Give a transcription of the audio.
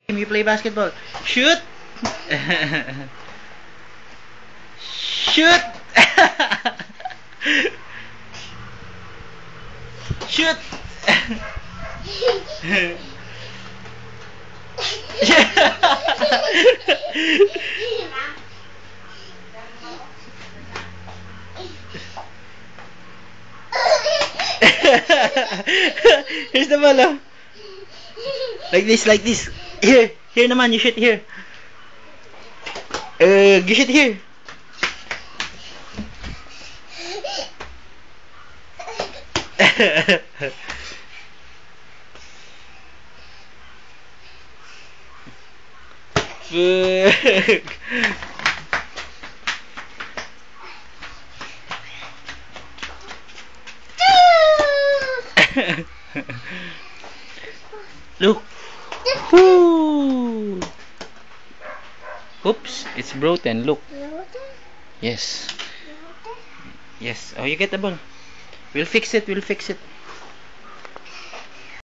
You play basketball. Shoot! Shoot! Shoot! Here's the ball, oh. Like this. Here naman, you shoot here. You shoot here. Look. Woo. Oops, it's broken. Look. Yes. Yes. Oh, you get the ball. We'll fix it.